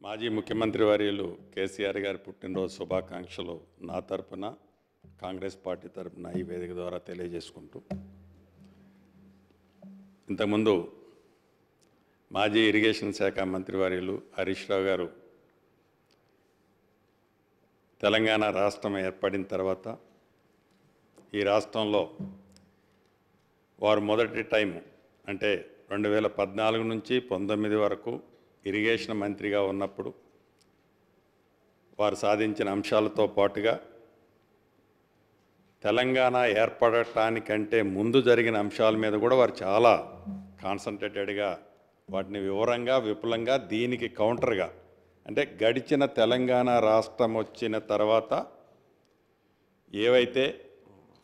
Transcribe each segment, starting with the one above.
మాజీ ముఖ్యమంత్రి వర్యులు కేసీఆర్ గారి పుట్టినరోజు శుభాకాంక్షలు నా తరపున కాంగ్రెస్ పార్టీ తరపున ఈ వేదిక ద్వారా తెలియజేసుకుంటూ ఇంతకుముందు మాజీ ఇరిగేషన్ శాఖ మంత్రి వర్యులు హరీష్ రావు గారు తెలంగాణ రాష్ట్రం ఏర్పడిన తర్వాత ఈ రాష్ట్రంలో వారు మొదటి టైం అంటే 2014 నుంచి 19 వరకు ఇరిగేషన్ మంత్రిగా ఉన్నప్పుడు వారు సాధించిన అంశాలతో పాటుగా తెలంగాణ ఏర్పడటానికంటే ముందు జరిగిన అంశాల మీద కూడా వారు చాలా కాన్సన్ట్రేటెడ్గా వాటిని వివరంగా విపులంగా దీనికి కౌంటర్గా అంటే గడిచిన తెలంగాణ రాష్ట్రం వచ్చిన తర్వాత ఏవైతే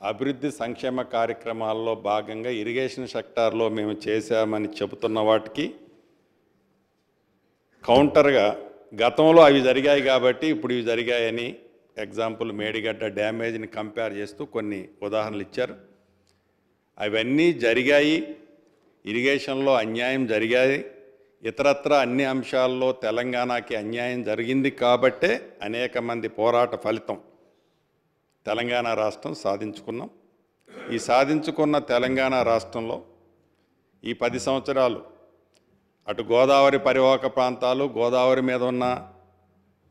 అభివృద్ధి సంక్షేమ కార్యక్రమాల్లో భాగంగా ఇరిగేషన్ సెక్టార్లో మేము చేశామని చెబుతున్న వాటికి కౌంటర్గా గతంలో అవి జరిగాయి కాబట్టి ఇప్పుడు ఇవి జరిగాయని ఎగ్జాంపుల్ మేడిగడ్డ డ్యామేజ్ని కంపేర్ చేస్తూ కొన్ని ఉదాహరణలు ఇచ్చారు. అవన్నీ జరిగాయి, ఇరిగేషన్లో అన్యాయం జరిగాయి, ఇతరత్ర అన్ని అంశాల్లో తెలంగాణకి అన్యాయం జరిగింది కాబట్టే అనేక మంది పోరాట ఫలితం తెలంగాణ రాష్ట్రం సాధించుకున్నాం. ఈ సాధించుకున్న తెలంగాణ రాష్ట్రంలో ఈ 10 సంవత్సరాలు అటు గోదావరి పరివాహక ప్రాంతాలు, గోదావరి మీద ఉన్న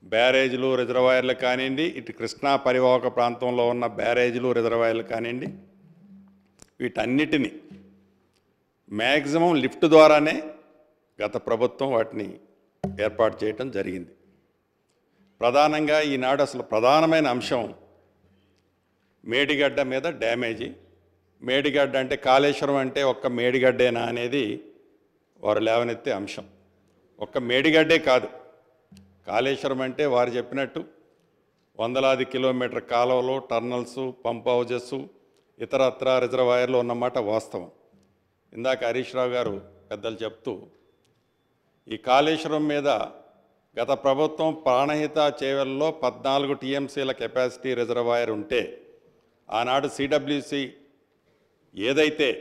బ్యారేజీలు రిజర్వాయర్లు కానివ్వండి, ఇటు కృష్ణా పరివాహక ప్రాంతంలో ఉన్న బ్యారేజీలు రిజర్వాయర్లు కానివ్వండి, వీటన్నిటినీ మ్యాక్సిమం లిఫ్ట్ ద్వారానే గత ప్రభుత్వం వాటిని ఏర్పాటు చేయటం జరిగింది. ప్రధానంగా ఈనాడు అసలు ప్రధానమైన అంశం మేడిగడ్డ మీద డ్యామేజీ. మేడిగడ్డ అంటే కాళేశ్వరం అంటే ఒక్క మేడిగడ్డేనా అనేది వారు లేవనెత్తే అంశం. ఒక్క మేడిగడ్డే కాదు, కాళేశ్వరం అంటే వారు చెప్పినట్టు వందలాది కిలోమీటర్ కాలువలు, టర్నల్స్, పంప్ హౌజెస్, ఇతరత్ర రిజర్వాయర్లు ఉన్నమాట వాస్తవం. ఇందాక హరీష్ రావు గారు పెద్దలు చెప్తూ ఈ కాళేశ్వరం మీద గత ప్రభుత్వం ప్రాణహిత చేవెల్లో 14 టీఎంసీల కెపాసిటీ రిజర్వాయర్ ఉంటే ఆనాడు సిడబ్ల్యూసి ఏదైతే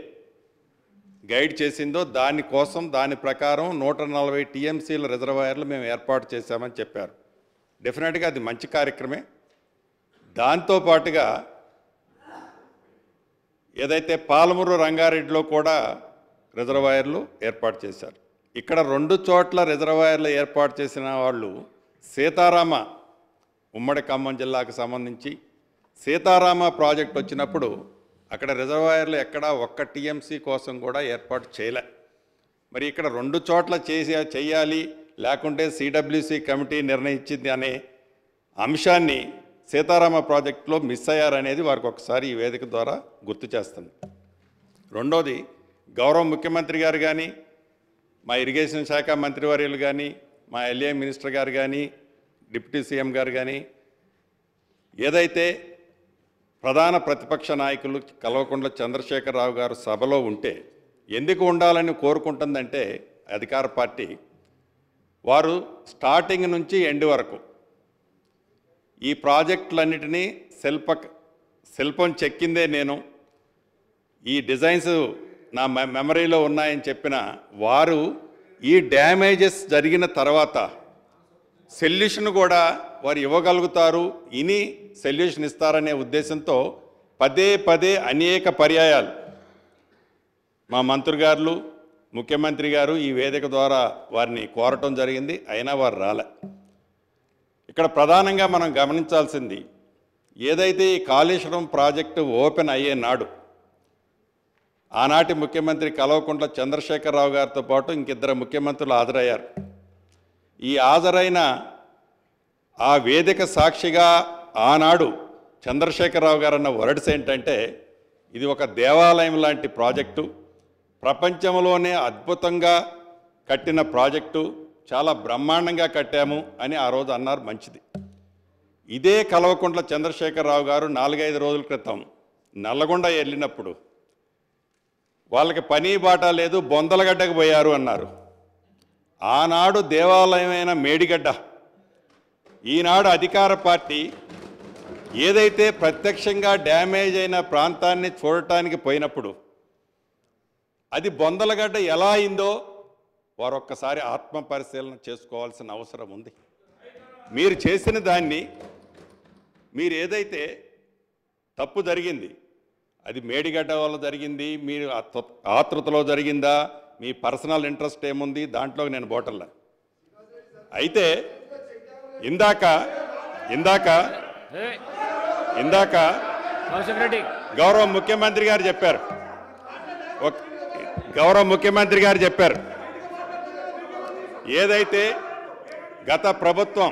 గైడ్ చేసిందో దానికోసం దాని ప్రకారం 140 టీఎంసీల రిజర్వాయర్లు మేము ఏర్పాటు చేశామని చెప్పారు. డెఫినెట్గా అది మంచి కార్యక్రమే. దాంతోపాటుగా ఏదైతే పాలమూరు రంగారెడ్డిలో కూడా రిజర్వాయర్లు ఏర్పాటు చేశారు. ఇక్కడ 2 చోట్ల రిజర్వాయర్లు ఏర్పాటు చేసిన వాళ్ళు సీతారామ ఉమ్మడి ఖమ్మం జిల్లాకు సంబంధించి సీతారామ ప్రాజెక్ట్ వచ్చినప్పుడు అక్కడ రిజర్వాయర్లు ఎక్కడా 1 టీఎంసీ కోసం కూడా ఏర్పాటు చేయలే. మరి ఇక్కడ 2 చోట్ల చేయాలి లేకుంటే సిడబ్ల్యూసి కమిటీ నిర్ణయించింది అనే అంశాన్ని సీతారామ ప్రాజెక్టులో మిస్ అయ్యారనేది వారికి ఒకసారి ఈ వేదిక ద్వారా గుర్తు చేస్తుంది. రెండోది, గౌరవ ముఖ్యమంత్రి గారు కానీ, మా ఇరిగేషన్ శాఖ మంత్రివర్యులు కానీ, మా ఎల్ఏ మినిస్టర్ గారు కానీ, డిప్యూటీ సీఎం గారు కానీ ఏదైతే ప్రధాన ప్రతిపక్ష నాయకులు కల్వకుంట్ల చంద్రశేఖరరావు గారు సభలో ఉంటే ఎందుకు ఉండాలని కోరుకుంటుందంటే అధికార పార్టీ వారు స్టార్టింగ్ నుంచి ఎండ్ వరకు ఈ ప్రాజెక్టులన్నిటినీ శిల్పం చెక్కిందే నేను, ఈ డిజైన్స్ నా మెమరీలో ఉన్నాయని చెప్పిన వారు ఈ డ్యామేజెస్ జరిగిన తర్వాత సొల్యూషన్ కూడా వారు ఇవ్వగలుగుతారు, ఇని సొల్యూషన్ ఇస్తారనే ఉద్దేశంతో పదే అనేక పర్యాయాలు మా మంత్రి గారు, ముఖ్యమంత్రి గారు ఈ వేదిక ద్వారా వారిని కోరటం జరిగింది. అయినా వారు రాలే. ఇక్కడ ప్రధానంగా మనం గమనించాల్సింది ఏదైతే ఈ కాళేశ్వరం ప్రాజెక్టు ఓపెన్ అయ్యే నాడు ఆనాటి ముఖ్యమంత్రి కల్వకుంట్ల చంద్రశేఖరరావు గారితో పాటు ఇంకిద్దరు ముఖ్యమంత్రులు హాజరయ్యారు. ఈ హాజరైన ఆ వేదిక సాక్షిగా ఆనాడు చంద్రశేఖరరావు గారు అన్న వర్డ్స్ ఏంటంటే ఇది ఒక దేవాలయం లాంటి ప్రాజెక్టు, ప్రపంచంలోనే అద్భుతంగా కట్టిన ప్రాజెక్టు, చాలా బ్రహ్మాండంగా కట్టాము అని ఆ రోజు అన్నారు. మంచిది. ఇదే కల్వకుంట్ల చంద్రశేఖరరావు గారు 4-5 రోజుల క్రితం నల్లగొండ వెళ్ళినప్పుడు వాళ్ళకి పని బాట లేదు, బొందలగడ్డకు పోయారు అన్నారు. ఆనాడు దేవాలయమైన మేడిగడ్డ, ఈనాడు అధికార పార్టీ ఏదైతే ప్రత్యక్షంగా డ్యామేజ్ అయిన ప్రాంతాన్ని చూడటానికి పోయినప్పుడు అది బొందలగడ్డ ఎలా అయిందో వారు ఒక్కసారి ఆత్మ పరిశీలన చేసుకోవాల్సిన అవసరం ఉంది. మీరు చేసిన దాన్ని, మీరు ఏదైతే తప్పు జరిగింది అది మేడిగడ్డ వల్ల జరిగింది, మీరు ఆతృతలో జరిగిందా, మీ పర్సనల్ ఇంట్రెస్ట్ ఏముంది దాంట్లో నేను బోటల్లా. అయితే ఇందాక గౌరవ ముఖ్యమంత్రి గారు చెప్పారు ఏదైతే గత ప్రభుత్వం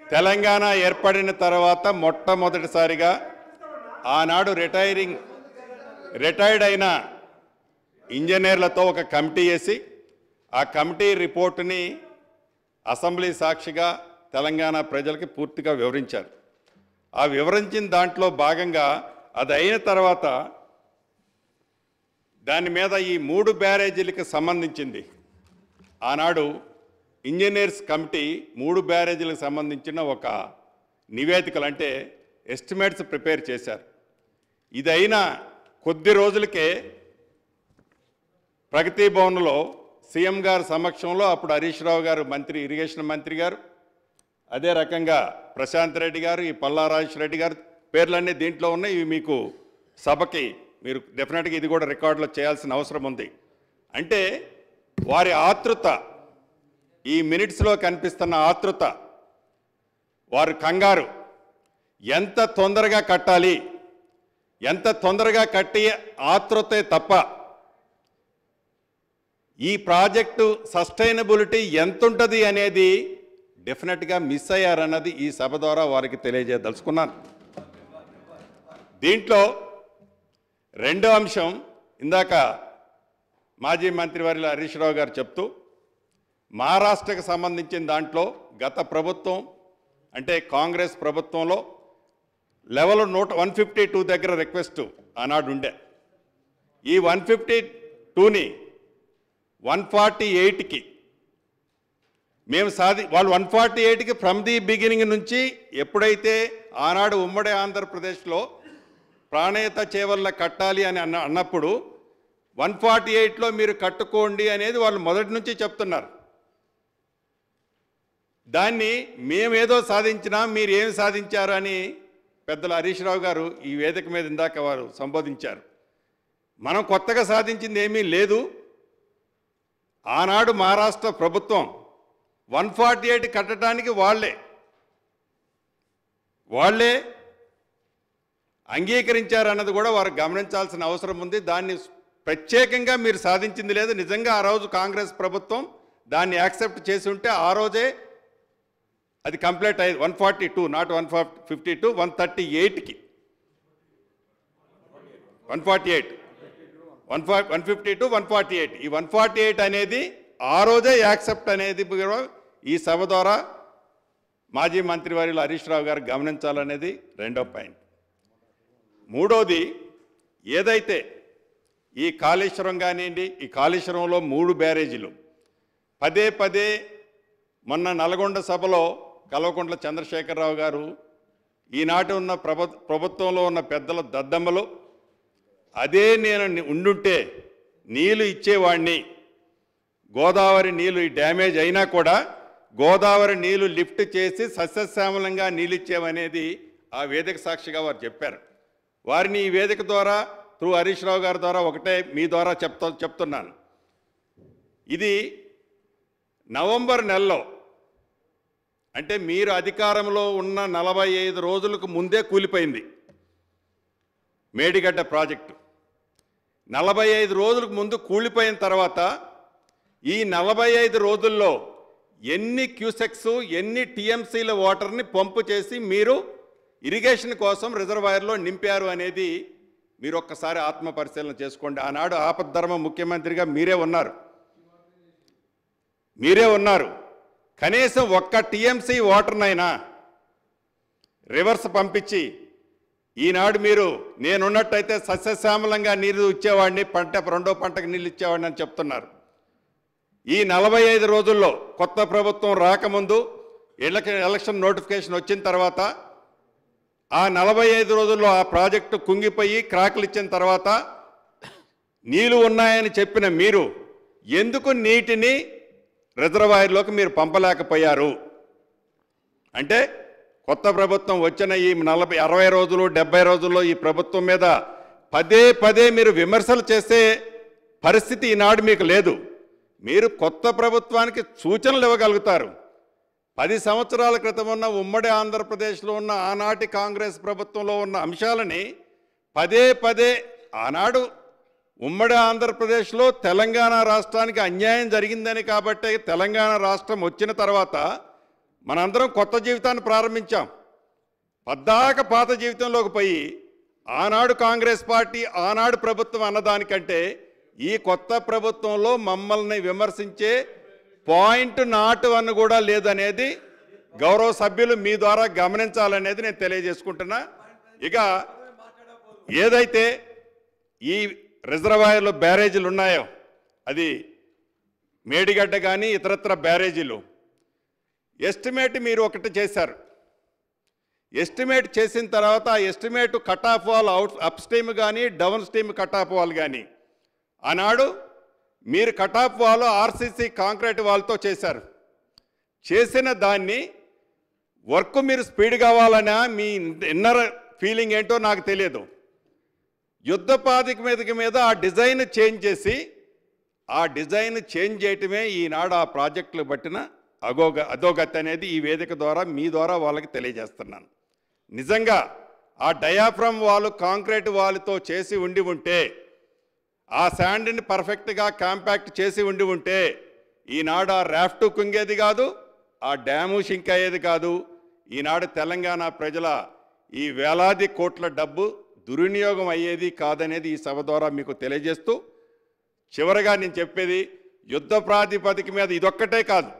తెలంగాణ ఏర్పడిన తర్వాత మొట్టమొదటిసారిగా ఆనాడు రిటైర్డ్ అయిన ఇంజనీర్లతో ఒక కమిటీ వేసి ఆ కమిటీ రిపోర్టుని అసెంబ్లీ సాక్షిగా తెలంగాణ ప్రజలకి పూర్తిగా వివరించారు. ఆ వివరించిన దాంట్లో భాగంగా అది అయిన తర్వాత దాని మీద ఈ 3 బ్యారేజీలకు సంబంధించింది ఆనాడు ఇంజనీర్స్ కమిటీ 3 బ్యారేజీలకు సంబంధించిన ఒక నివేదికలు అంటే ఎస్టిమేట్స్ ప్రిపేర్ చేశారు. ఇదైన కొద్ది రోజులకే ప్రగతి భవన్లో సీఎం గారి సమక్షంలో అప్పుడు హరీష్ రావు గారు ఇరిగేషన్ మంత్రి గారు, అదే రకంగా ప్రశాంత్ రెడ్డి గారు, ఈ పల్లా రాజేశ్వర రెడ్డి గారు పేర్లన్నీ దీంట్లో ఉన్నాయి. ఇవి మీకు సభకి మీరు డెఫినెట్గా ఇది కూడా రికార్డులో చేయాల్సిన అవసరం ఉంది. అంటే వారి ఆతృత, ఈ మినిట్స్లో కనిపిస్తున్న ఆతృత, వారు కంగారు, ఎంత తొందరగా కట్టాలి, ఎంత తొందరగా కట్టి ఆతృతే తప్ప ఈ ప్రాజెక్టు సస్టైనబిలిటీ ఎంతుంటుంది అనేది డెఫినెట్గా మిస్ అయ్యారన్నది ఈ సభ ద్వారా వారికి తెలియజేయదలుచుకున్నాను. దీంట్లో రెండో అంశం, ఇందాక మాజీ మంత్రివర్యులు హరీష్ రావు గారు చెప్తూ మహారాష్ట్రకు సంబంధించిన దాంట్లో గత ప్రభుత్వం అంటే కాంగ్రెస్ ప్రభుత్వంలో లెవెల్ 152 దగ్గర రిక్వెస్ట్ ఆనాడు ఉండే. ఈ 152ని 148కి మేము వాళ్ళు 148కి ఫ్రమ్ ది బిగినింగ్ నుంచి ఎప్పుడైతే ఆనాడు ఉమ్మడి ఆంధ్రప్రదేశ్లో ప్రాణేత చేవల్ల కట్టాలి అని అన్నప్పుడు 148లో మీరు కట్టుకోండి అనేది వాళ్ళు మొదటి నుంచి చెప్తున్నారు. దాన్ని మేమేదో సాధించినా మీరు ఏమి సాధించారు అని పెద్దలు హరీష్ రావు గారు ఈ వేదిక మీద ఇందాక వారు సంబోధించారు. మనం కొత్తగా సాధించింది ఏమీ లేదు. ఆనాడు మహారాష్ట్ర ప్రభుత్వం 148 కట్టడానికి వాళ్ళే అంగీకరించారన్నది కూడా వారు గమనించాల్సిన అవసరం ఉంది. దాన్ని ప్రత్యేకంగా మీరు సాధించింది లేదు. నిజంగా ఆ రోజు కాంగ్రెస్ ప్రభుత్వం దాన్ని యాక్సెప్ట్ చేసి ఉంటే ఆ రోజే అది కంప్లీట్ అయ్యేది. 142 నాట్ 152, 138కి 148 152 148 ఈ 148 అనేది ఆ రోజే యాక్సెప్ట్ అనేది ఈ సభ ద్వారా మాజీ మంత్రివర్యులు హరీష్ రావు గారు గమనించాలనేది రెండో పాయింట్. మూడోది, ఏదైతే ఈ కాళేశ్వరం కానివ్వండి, ఈ కాళేశ్వరంలో 3 బ్యారేజీలు పదే మొన్న నల్గొండ సభలో కల్వకుంట్ల చంద్రశేఖరరావు గారు ఈనాటి ఉన్న ప్రభుత్వంలో ఉన్న పెద్దల దద్దమ్మలు అదే నేను ఉండుంటే నీళ్లు ఇచ్చేవాడిని, గోదావరి నీళ్లు డ్యామేజ్ అయినా కూడా గోదావరి నీళ్లు లిఫ్ట్ చేసి సస్యశ్యామలంగా నీళ్ళు ఇచ్చేవనేది ఆ వేదిక సాక్షిగా వారు చెప్పారు. వారిని ఈ వేదిక ద్వారా త్రూ హరీష్ రావు గారి ద్వారా ఒకటే మీ ద్వారా చెప్తున్నాను. ఇది నవంబర్ నెలలో అంటే మీరు అధికారంలో ఉన్న 45 రోజులకు ముందే కూలిపోయింది మేడిగడ్డ ప్రాజెక్టు. 45 రోజులకు ముందు కూలిపోయిన తర్వాత ఈ 45 రోజుల్లో ఎన్ని క్యూసెక్స్ ఎన్ని టీఎంసీల వాటర్ని పంపు చేసి మీరు ఇరిగేషన్ కోసం రిజర్వాయర్లో నింపారు అనేది మీరు ఒక్కసారి ఆత్మ పరిశీలన చేసుకోండి. ఆనాడు ఆపద్ధర్మ ముఖ్యమంత్రిగా మీరే ఉన్నారు. కనీసం ఒక్క టీఎంసీ వాటర్నైనా రివర్స్ పంపించి ఈనాడు మీరు నేనున్నట్టయితే సస్యశ్యామలంగా నీరు ఇచ్చేవాడిని, రెండో పంటకు నీళ్ళు ఇచ్చేవాడిని అని చెప్తున్నారు. ఈ 45 రోజుల్లో కొత్త ప్రభుత్వం రాకముందు ఎలక్షన్ నోటిఫికేషన్ వచ్చిన తర్వాత ఆ 45 రోజుల్లో ఆ ప్రాజెక్టు కుంగిపోయి క్రాకులు ఇచ్చిన తర్వాత నీళ్లు ఉన్నాయని చెప్పిన మీరు ఎందుకు నీటిని రిజర్వాయర్లోకి మీరు పంపలేకపోయారు అంటే కొత్త ప్రభుత్వం వచ్చిన ఈ 60 రోజులు 70 రోజుల్లో ఈ ప్రభుత్వం మీద పదే పదే మీరు విమర్శలు చేసే పరిస్థితి ఈనాడు మీకు లేదు. మీరు కొత్త ప్రభుత్వానికి సూచనలు ఇవ్వగలుగుతారు. 10 సంవత్సరాల క్రితం ఉన్న ఉమ్మడి ఆంధ్రప్రదేశ్లో ఉన్న ఆనాటి కాంగ్రెస్ ప్రభుత్వంలో ఉన్న అంశాలని పదే పదే ఆనాడు ఉమ్మడి ఆంధ్రప్రదేశ్లో తెలంగాణ రాష్ట్రానికి అన్యాయం జరిగిందని కాబట్టి తెలంగాణ రాష్ట్రం వచ్చిన తర్వాత మనందరం కొత్త జీవితాన్ని ప్రారంభించాం. పద్దాక పాత జీవితంలోకి పోయి ఆనాడు కాంగ్రెస్ పార్టీ ఆనాడు ప్రభుత్వం అన్నదానికంటే ఈ కొత్త ప్రభుత్వంలో మమ్మల్ని విమర్శించే పాయింట్ నాట్ వన్ కూడా లేదనేది గౌరవ సభ్యులు మీ ద్వారా గమనించాలనేది నేను తెలియజేసుకుంటున్నా. ఇక ఏదైతే ఈ రిజర్వాయర్లు బ్యారేజీలు ఉన్నాయో అది మేడిగడ్డ కానీ ఇతరత్ర బ్యారేజీలు ఎస్టిమేట్ మీరు ఒకటి చేశారు. ఎస్టిమేట్ చేసిన తర్వాత ఆ estimate cut off wall upstream కానీ downstream cut off wall కానీ ఆనాడు మీరు cut off wall RCC concrete వాల్తో చేశారు. చేసిన దాన్ని వర్క్ మీరు స్పీడ్ కావాలన్నా మీ ఇన్నర్ ఫీలింగ్ ఏంటో నాకు తెలియదు. యుద్ధ ప్రాతిపదిక మీద ఆ డిజైన్ చేంజ్ చేసి ఆ డిజైన్ చేంజ్ చేయటమే ఈనాడు ఆ ప్రాజెక్టులు పట్టిన అధోగతి అనేది ఈ వేదిక ద్వారా మీ ద్వారా వాళ్ళకి తెలియజేస్తున్నాను. నిజంగా ఆ డయాఫ్రమ్ వాల్ కాంక్రీట్ వాల్తో చేసి ఉండి ఉంటే ఆ శాండ్ని పర్ఫెక్ట్గా కాంపాక్ట్ చేసి ఉండి ఉంటే ఈనాడు ఆ రాఫ్ట్ కుంగేది కాదు, ఆ డ్యాము షింక్ అయ్యేది కాదు. ఈనాడు తెలంగాణ ప్రజల ఈ వేలాది కోట్ల డబ్బు దుర్వినియోగం అయ్యేది కాదనేది ఈ సభ ద్వారా మీకు తెలియజేస్తూ చివరగా నేను చెప్పేది యుద్ధ ప్రాతిపదిక మీద ఇదొక్కటే కాదు,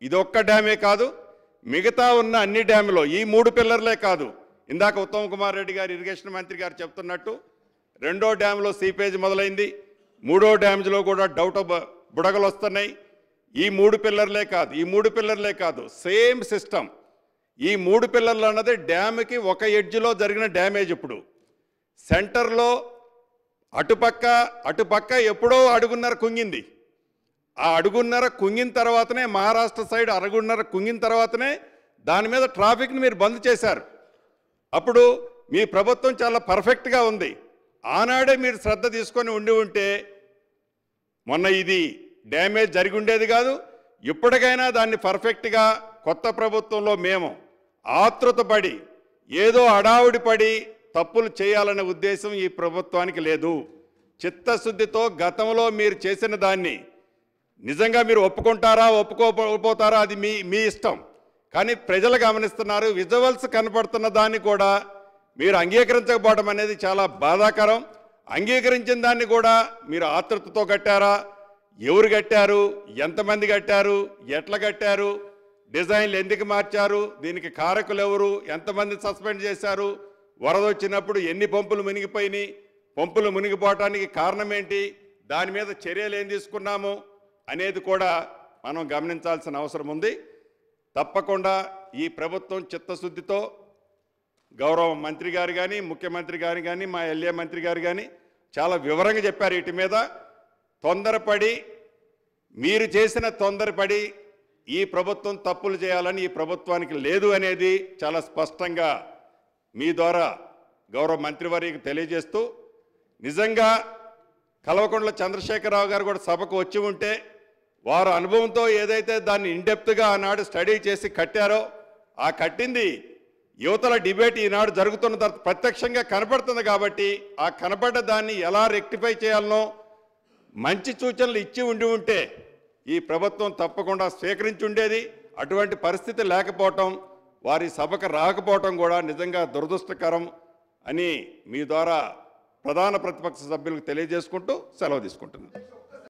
ఇదొక్క డ్యామే కాదు, మిగతా ఉన్న అన్ని డ్యాములో ఈ 3 పిల్లర్లే కాదు. ఇందాక ఉత్తమ్ కుమార్ రెడ్డి గారు ఇరిగేషన్ మంత్రి గారు చెప్తున్నట్టు 2వ డ్యామ్లో సీపేజ్ మొదలైంది, 3వ డ్యామ్లో కూడా బుడగలు వస్తున్నాయి. ఈ 3 పిల్లర్లే కాదు సేమ్ సిస్టమ్. ఈ 3 పిల్లర్లు అన్నది డ్యామ్కి ఒక ఎడ్జ్లో జరిగిన డ్యామేజ్. ఇప్పుడు సెంటర్లో అటుపక్క ఎప్పుడో అడుగున్నర కుంగింది. ఆ అడుగున్నర కుంగిన తర్వాతనే మహారాష్ట్ర సైడ్ అడుగున్నర కుంగిన తర్వాతనే దాని మీద ట్రాఫిక్ని మీరు బంద్ చేశారు. అప్పుడు మీ ప్రభుత్వం చాలా పర్ఫెక్ట్గా ఉంది. ఆనాడే మీరు శ్రద్ధ తీసుకొని ఉంటే మొన్న ఇది డ్యామేజ్ జరిగి ఉండేది కాదు. ఇప్పటికైనా దాన్ని పర్ఫెక్ట్గా కొత్త ప్రభుత్వంలో మేము ఆతృతపడి ఏదో హడావుడి పడి తప్పులు చేయాలనే ఉద్దేశం ఈ ప్రభుత్వానికి లేదు. చిత్తశుద్ధితో గతంలో మీరు చేసిన దాన్ని నిజంగా మీరు ఒప్పుకుంటారా ఒప్పుకోపోతారా అది మీ ఇష్టం. కానీ ప్రజలు గమనిస్తున్నారు. విజువల్స్ కనపడుతున్న దాన్ని కూడా మీరు అంగీకరించకపోవడం అనేది చాలా బాధాకరం. అంగీకరించిన దాన్ని కూడా మీరు ఆతృతతో కట్టారా, ఎవరు కట్టారు, ఎంతమంది కట్టారు, ఎట్లా కట్టారు, డిజైన్లు ఎందుకు మార్చారు, దీనికి కారకులు ఎవరు, ఎంతమంది సస్పెండ్ చేశారు, వరద వచ్చినప్పుడు ఎన్ని పంపులు మునిగిపోయినాయి, పంపులు మునిగిపోవటానికి కారణం ఏంటి, దాని మీద చర్యలు ఏం తీసుకున్నాము అనేది కూడా మనం గమనించాల్సిన అవసరం ఉంది. తప్పకుండా ఈ ప్రభుత్వం చిత్తశుద్ధితో గౌరవ మంత్రి గారు కానీ ముఖ్యమంత్రి గారు కానీ మా ఎల్ఏ మంత్రి గారు కానీ చాలా వివరంగా చెప్పారు. వీటి మీద మీరు చేసిన తొందరపడి ఈ ప్రభుత్వం తప్పులు చేయాలని ఈ ప్రభుత్వానికి లేదు అనేది చాలా స్పష్టంగా మీ ద్వారా గౌరవ మంత్రివర్యకు తెలియజేస్తూ నిజంగా కల్వకుంట్ల చంద్రశేఖరరావు గారు కూడా సభకు వచ్చి ఉంటే వారు అనుభవంతో ఏదైతే దాన్ని ఇన్డెప్త్గా ఆనాడు స్టడీ చేసి కట్టారో ఆ కట్టింది యువతల డిబేట్ ఈనాడు జరుగుతున్న తర్వాత ప్రత్యక్షంగా కనపడుతుంది. కాబట్టి ఆ కనపడ్డ దాన్ని ఎలా రెక్టిఫై చేయాలనో మంచి సూచనలు ఇచ్చి ఉంటే ఈ ప్రభుత్వం తప్పకుండా స్వీకరించి ఉండేది. అటువంటి పరిస్థితి లేకపోవటం, వారి సభకు రాకపోవటం కూడా నిజంగా దురదృష్టకరం అని మీ ద్వారా ప్రధాన ప్రతిపక్ష సభ్యులకు తెలియజేసుకుంటూ సెలవు తీసుకుంటున్నాను.